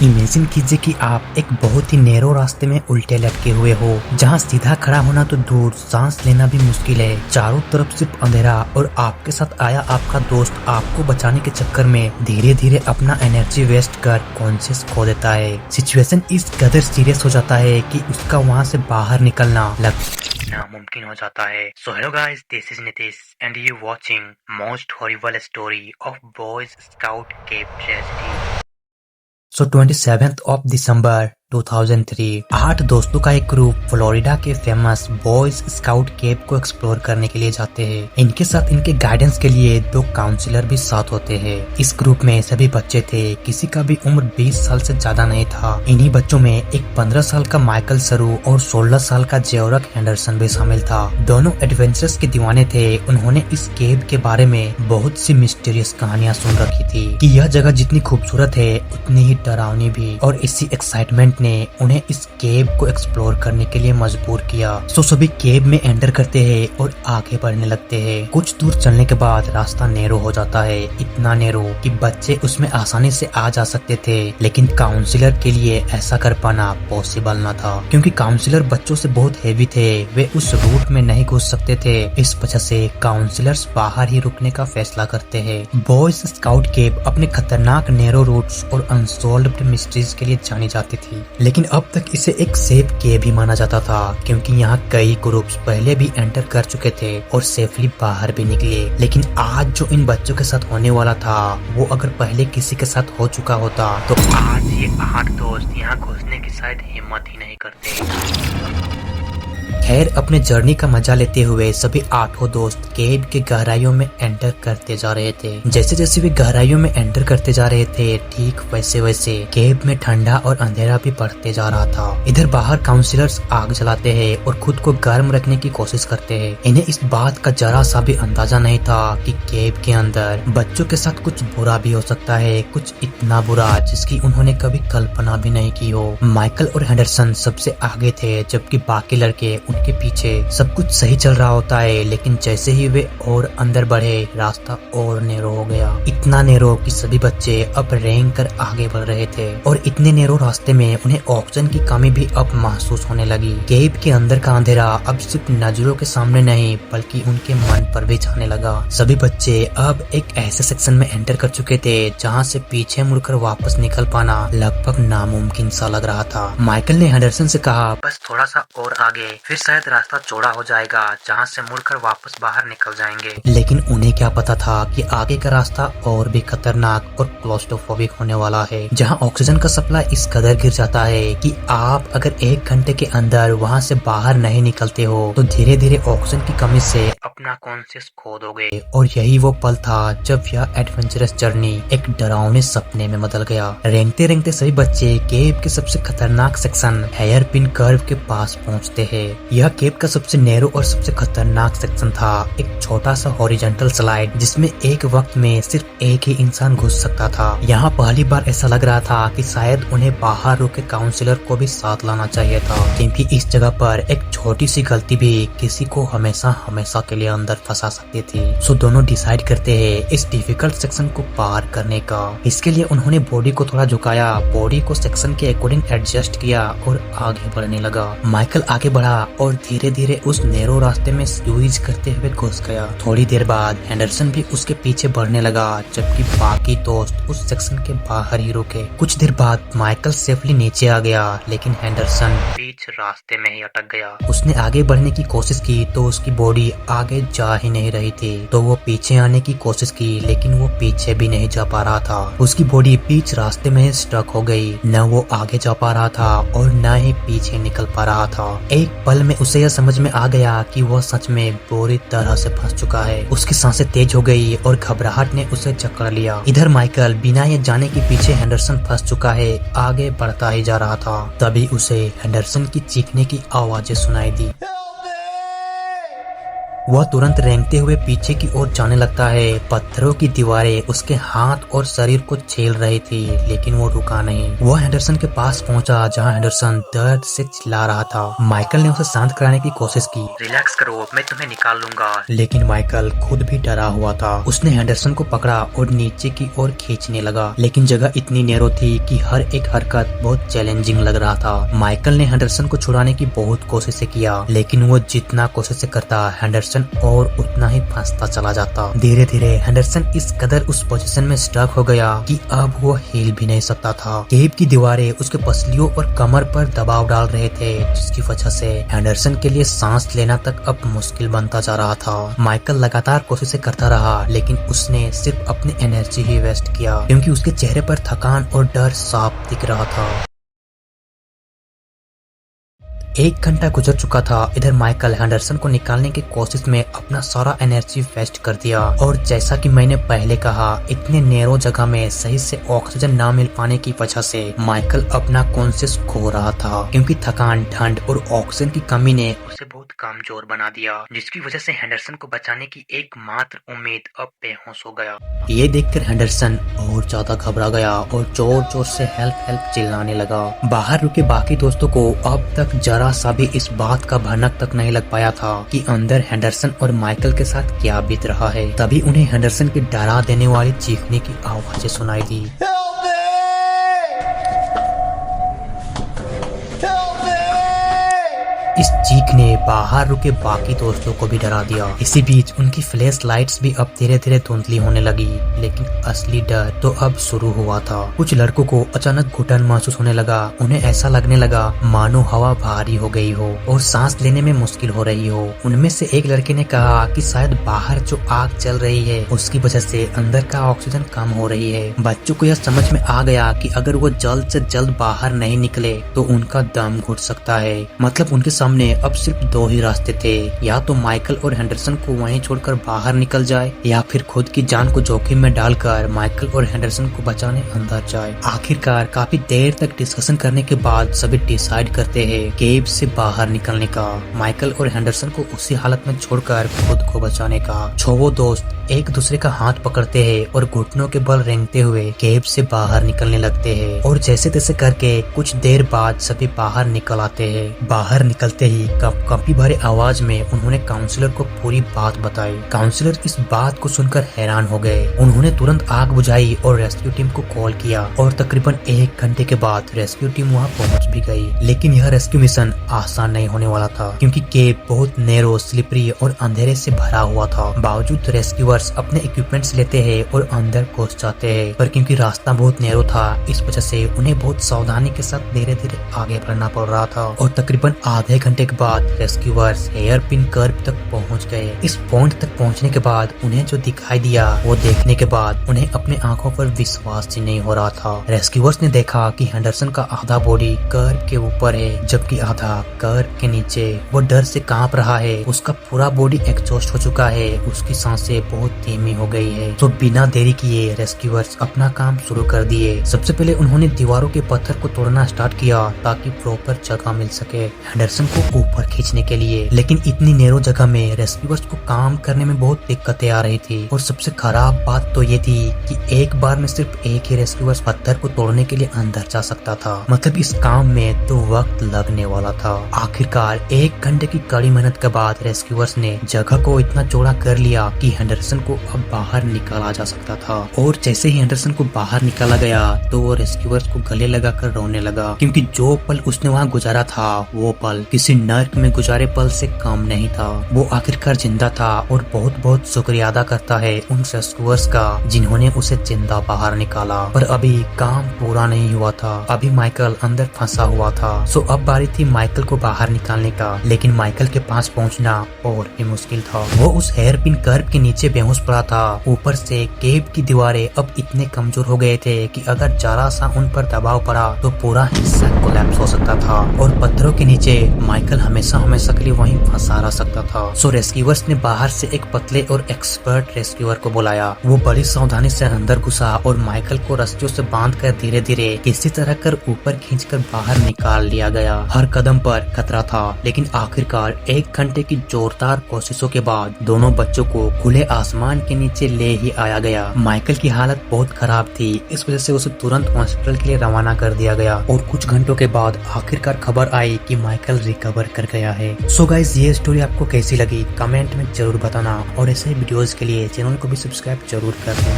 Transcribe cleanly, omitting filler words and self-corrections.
Imagine कीजिए कि आप एक बहुत ही नैरो रास्ते में उल्टे लटके हुए हो, जहां सीधा खड़ा होना तो दूर, सांस लेना भी मुश्किल है। चारों तरफ सिर्फ अंधेरा और आपके साथ आया आपका दोस्त आपको बचाने के चक्कर में धीरे धीरे अपना एनर्जी वेस्ट कर कॉन्शियस खो देता है। सिचुएशन इस कदर सीरियस हो जाता है कि उसका वहां से बाहर निकलना नामुमकिन हो जाता है। So hello guys, this is Nitish and you watching most horrible story of boys scout cape tragedy. 27th of December 2003 8 दोस्तों का एक ग्रुप फ्लोरिडा के फेमस बॉयज स्काउट केप को एक्सप्लोर करने के लिए जाते हैं। इनके साथ इनके गाइडेंस के लिए 2 काउंसलर भी साथ होते हैं। इस ग्रुप में सभी बच्चे थे, किसी का भी उम्र 20 साल से ज्यादा नहीं था। इन्हीं बच्चों में एक 15 साल का माइकल सरू और 16 साल का जेओरक हेंडरसन भी शामिल था। दोनों एडवेंचर्स के दीवाने थे। उन्होंने इस केप के बारे में बहुत सी मिस्टीरियस कहानियां सुन रखी थी कि यह जगह जितनी खूबसूरत है उतनी ही डरावनी भी, और इसी एक्साइटमेंट ने उन्हें इस केव को एक्सप्लोर करने के लिए मजबूर किया। सो सभी केव में एंटर करते हैं और आगे बढ़ने लगते हैं। कुछ दूर चलने के बाद रास्ता नैरो हो जाता है, इतना नैरो कि बच्चे उसमें आसानी से आ जा सकते थे, लेकिन काउंसलर के लिए ऐसा कर पाना पॉसिबल न था, क्योंकि काउंसलर बच्चों से बहुत हेवी थे। वे उस रूट में नहीं घुस सकते थे। इस वजह से काउंसलर्स बाहर ही रुकने का फैसला करते हैं। बॉयज स्काउट केव अपने खतरनाक नैरो रूट्स और अनसॉल्व्ड मिस्ट्रीज के लिए जानी जाती थी, लेकिन अब तक इसे एक सेफ केव भी माना जाता था, क्योंकि यहाँ कई ग्रुप्स पहले भी एंटर कर चुके थे और सेफली बाहर भी निकले। लेकिन आज जो इन बच्चों के साथ होने वाला था, वो अगर पहले किसी के साथ हो चुका होता तो आज ये 8 दोस्त यहाँ घुसने की शायद हिम्मत ही नहीं करते। खैर, अपने जर्नी का मजा लेते हुए सभी 8 दोस्त केव के गहराइयों में एंटर करते जा रहे थे। जैसे जैसे वे गहराइयों में एंटर करते जा रहे थे, ठीक वैसे वैसे केव में ठंडा और अंधेरा भी बढ़ते जा रहा था। इधर बाहर काउंसलर्स आग जलाते हैं और खुद को गर्म रखने की कोशिश करते हैं। इन्हें इस बात का जरा सा भी अंदाजा नहीं था कि केव के अंदर बच्चों के साथ कुछ बुरा भी हो सकता है, कुछ इतना बुरा जिसकी उन्होंने कभी कल्पना भी नहीं की हो। माइकल और हेंडरसन सबसे आगे थे, जबकि बाकी लड़के उनके पीछे। सब कुछ सही चल रहा होता है, लेकिन जैसे ही वे और अंदर बढ़े, रास्ता और नैरो हो गया। इतना नैरो कि सभी बच्चे अब रेंग कर आगे बढ़ रहे थे, और इतने नैरो रास्ते में उन्हें ऑक्सीजन की कमी भी अब महसूस होने लगी। केव के अंदर का अंधेरा अब सिर्फ नजरों के सामने नहीं, बल्कि उनके मन पर भी छाने लगा। सभी बच्चे अब एक ऐसे सेक्शन में एंटर कर चुके थे जहाँ से पीछे मुड़कर वापस निकल पाना लगभग नामुमकिन सा लग रहा था। माइकल ने हेंडरसन से कहा, बस थोड़ा सा और आगे, फिर शायद रास्ता चौड़ा हो जाएगा जहाँ से मुड़कर वापस बाहर निकल जाएंगे। लेकिन उन्हें क्या पता था कि आगे का रास्ता और भी खतरनाक और क्लॉस्ट्रोफोबिक होने वाला है, जहाँ ऑक्सीजन का सप्लाई इस कदर गिर जाता है कि आप अगर 1 घंटे के अंदर वहाँ से बाहर नहीं निकलते हो तो धीरे धीरे ऑक्सीजन की कमी से अपना कॉन्शियस खो दोगे। और यही वो पल था जब यह एडवेंचरस जर्नी एक डरावने सपने में बदल गया। रेंगते रेंगते सभी बच्चे केव के सबसे खतरनाक सेक्शन हेयर पिन कर्व के पास पहुँचते हैं। यह केव का सबसे नैरो और सबसे खतरनाक सेक्शन था। एक छोटा सा हॉरिजॉन्टल स्लाइड जिसमें एक वक्त में सिर्फ एक ही इंसान घुस सकता था। यहाँ पहली बार ऐसा लग रहा था कि शायद उन्हें बाहर रुके काउंसलर को भी साथ लाना चाहिए था, क्योंकि इस जगह पर एक छोटी सी गलती भी किसी को हमेशा हमेशा के लिए अंदर फंसा सकती थी। सो दोनों डिसाइड करते हैं इस डिफिकल्ट सेक्शन को पार करने का। इसके लिए उन्होंने बॉडी को थोड़ा झुकाया, बॉडी को सेक्शन के अकॉर्डिंग एडजस्ट किया और आगे बढ़ने लगा। माइकल आगे बढ़ा और धीरे धीरे उस नैरो रास्ते में स्क्वीज करते हुए घुस गया। थोड़ी देर बाद हेंडरसन भी उसके पीछे बढ़ने लगा, जबकि बाकी दोस्त उस सेक्शन के बाहर ही रुके। कुछ देर बाद माइकल सेफली नीचे आ गया, लेकिन हेंडरसन बीच रास्ते में ही अटक गया। उसने आगे बढ़ने की कोशिश की तो उसकी बॉडी आगे जा ही नहीं रही थी, तो वो पीछे आने की कोशिश की, लेकिन वो पीछे भी नहीं जा पा रहा था। उसकी बॉडी बीच रास्ते में स्टक हो गई। न वो आगे जा पा रहा था और न ही पीछे निकल पा रहा था। एक पल में उसे यह समझ में आ गया कि वह सच में बुरी तरह से फंस चुका है। उसकी सांसें तेज हो गई और घबराहट ने उसे जकड़ लिया। इधर माइकल बिना ये जाने के पीछे हेंडरसन फंस चुका है, आगे बढ़ता ही जा रहा था। तभी उसे हेंडरसन की चीखने की आवाजें सुनाई दी। वह तुरंत रेंगते हुए पीछे की ओर जाने लगता है। पत्थरों की दीवारें उसके हाथ और शरीर को छेल रही थी, लेकिन वो रुका नहीं। वह हेंडरसन के पास पहुंचा, जहां हेंडरसन दर्द से चिल्ला रहा था। माइकल ने उसे शांत कराने की कोशिश की। रिलैक्स करो, मैं तुम्हें निकाल लूंगा। लेकिन माइकल खुद भी डरा हुआ था। उसने हेंडरसन को पकड़ा और नीचे की ओर खींचने लगा, लेकिन जगह इतनी नैरो थी कि हर एक हरकत बहुत चैलेंजिंग लग रहा था। माइकल ने हेंडरसन को छुड़ाने की बहुत कोशिशें किया, लेकिन वो जितना कोशिशें करता, हेंडरसन और उतना ही फंसता चला जाता। धीरे धीरे हेंडरसन इस कदर उस पोजीशन में स्टक हो गया कि अब वो हिल भी नहीं सकता था। केव की दीवारें उसके पसलियों और कमर पर दबाव डाल रहे थे, जिसकी वजह से हेंडरसन के लिए सांस लेना तक अब मुश्किल बनता जा रहा था। माइकल लगातार कोशिशें करता रहा, लेकिन उसने सिर्फ अपनी एनर्जी ही वेस्ट किया, क्योंकि उसके चेहरे पर थकान और डर साफ दिख रहा था। 1 घंटा गुजर चुका था। इधर माइकल हेंडरसन को निकालने की कोशिश में अपना सारा एनर्जी वेस्ट कर दिया, और जैसा कि मैंने पहले कहा, इतने नैरो जगह में सही से ऑक्सीजन ना मिल पाने की वजह से माइकल अपना कॉन्शियस खो रहा था, क्योंकि थकान, ठंड और ऑक्सीजन की कमी ने उसे बहुत कमजोर बना दिया, जिसकी वजह से हेंडरसन को बचाने की एकमात्र उम्मीद अब बेहोश हो गया। ये देखकर हेंडरसन और ज्यादा घबरा गया और जोर जोर से हेल्प हेल्प चिल्लाने लगा। बाहर रुके बाकी दोस्तों को अब तक जरा सा भी इस बात का भनक तक नहीं लग पाया था कि अंदर हेंडरसन और माइकल के साथ क्या बीत रहा है। तभी उन्हें हेंडरसन की डरा देने वाली चीखने की आवाजें सुनाई दी। इस चीख ने बाहर रुके बाकी दोस्तों को भी डरा दिया। इसी बीच उनकी फ्लैश लाइट्स भी अब धीरे धीरे धुंधली होने लगी, लेकिन असली डर तो अब शुरू हुआ था। कुछ लड़कों को अचानक घुटन महसूस होने लगा। उन्हें ऐसा लगने लगा मानो हवा भारी हो गई हो और सांस लेने में मुश्किल हो रही हो। उनमें से एक लड़के ने कहा कि शायद बाहर जो आग चल रही है उसकी वजह से अंदर का ऑक्सीजन कम हो रही है। बच्चों को यह समझ में आ गया कि अगर वो जल्द से जल्द बाहर नहीं निकले तो उनका दम घुट सकता है। मतलब उनके सामने अब सिर्फ 2 ही रास्ते थे, या तो माइकल और हेंडरसन को वहीं छोड़कर बाहर निकल जाए, या फिर खुद की जान को जोखिम में डालकर माइकल और हेंडरसन को बचाने अंदर जाए। आखिरकार काफी देर तक डिस्कशन करने के बाद सभी डिसाइड करते हैं केव से बाहर निकलने का, माइकल और हेंडरसन को उसी हालत में छोड़कर खुद को बचाने का। छो दोस्त एक दूसरे का हाथ पकड़ते हैं और घुटनों के बल रेंगते हुए केव से बाहर निकलने लगते हैं, और जैसे तैसे करके कुछ देर बाद सभी बाहर निकल आते हैं। बाहर निकलते ही कंपी भरे आवाज में उन्होंने काउंसलर को पूरी बात बताई। काउंसलर इस बात को सुनकर हैरान हो गए। उन्होंने तुरंत आग बुझाई और रेस्क्यू टीम को कॉल किया, और तकरीबन 1 घंटे के बाद रेस्क्यू टीम वहां पहुंच भी गई। लेकिन यह रेस्क्यू मिशन आसान नहीं होने वाला था, क्योंकि केव बहुत नैरो, स्लिपरी और अंधेरे से भरा हुआ था। बावजूद रेस्क्यूअर्स अपने इक्विपमेंट्स लेते हैं और अंदर घुस जाते हैं, पर क्योंकि रास्ता बहुत नैरो था, इस वजह से उन्हें बहुत सावधानी के साथ धीरे धीरे आगे बढ़ना पड़ रहा था। और तकरीबन आधे घंटे के बाद रेस्क्यूअर्स हेयर पिन कर्व तक पहुंच गए। इस पॉइंट तक पहुंचने के बाद उन्हें जो दिखाई दिया वो देखने के बाद उन्हें अपने आंखों पर विश्वास ही नहीं हो रहा था। रेस्क्यूअर्स ने देखा कि हेंडरसन का आधा बॉडी कर्व के ऊपर है, जबकि आधा कर्व के नीचे। वो डर से कांप रहा है, उसका पूरा बॉडी एग्जॉस्ट हो चुका है, उसकी सांसें बहुत धीमी हो गई है। तो बिना देरी किए रेस्क्यूअर्स अपना काम शुरू कर दिए। सबसे पहले उन्होंने दीवारों के पत्थर को तोड़ना स्टार्ट किया ताकि प्रॉपर जगह मिल सके हेंडरसन को ऊपर खींचने के लिए। लेकिन इतनी नैरो जगह में रेस्क्यूअर्स को काम करने में बहुत दिक्कतें आ रही थी, और सबसे खराब बात तो ये थी कि एक बार में सिर्फ एक ही रेस्क्यूअर्स पत्थर को तोड़ने के लिए अंदर जा सकता था। मतलब इस काम में तो वक्त लगने वाला था। आखिरकार 1 घंटे की कड़ी मेहनत के बाद रेस्क्यूअर्स ने जगह को इतना चौड़ा कर लिया कि हेंडरसन को अब बाहर निकाला जा सकता था। और जैसे ही हेंडरसन को बाहर निकाला गया तो वो रेस्क्यूअर्स को गले लगाकर रोने लगा, क्योंकि जो पल उसने वहाँ गुजारा था वो पल किसी नर्क में गुजारे पल से कम नहीं था। वो आखिरकार जिंदा था, और बहुत बहुत शुक्रिया अदा करता है उन रेस्क्यूअर्स का जिन्होंने उसे जिंदा बाहर निकाला। पर अभी काम पूरा नहीं हुआ था। अभी माइकल अंदर फंसा हुआ था। सो अब बारी थी माइकल को बाहर निकालने का, लेकिन माइकल के पास पहुँचना और भी मुश्किल था। वो उस हेयर पिन कर्व के नीचे बेहोश पड़ा था। ऊपर से केव की दीवारें अब इतने कमजोर हो गए थे कि अगर जरा सा उन पर दबाव पड़ा तो पूरा हिस्सा कोलैप्स हो सकता था। और पत्थरों के नीचे माइकल हमेशा हमेशा के लिए वहीं फंसा रह सकता था। सो रेस्क्यूअर्स ने बाहर से एक पतले और एक्सपर्ट रेस्क्यूअर को बुलाया। वो बड़ी सावधानी से अंदर घुसा और माइकल को रस्सियों से बांधकर धीरे धीरे किसी तरह कर ऊपर खींचकर बाहर निकाल लिया गया। हर कदम पर खतरा था, लेकिन आखिरकार 1 घंटे की जोरदार कोशिशों के बाद दोनों बच्चों को खुले आसमान के नीचे ले ही आया गया। माइकल की हालत बहुत खराब थी, इस वजह से उसे तुरंत हॉस्पिटल के लिए रवाना कर दिया गया और कुछ घंटों के बाद आखिरकार खबर आई कि माइकल रिकवर कर गया है। सो गाइस, ये स्टोरी आपको कैसी लगी कमेंट में जरूर बताना और ऐसे वीडियोस के लिए चैनल को भी सब्सक्राइब जरूर कर देना।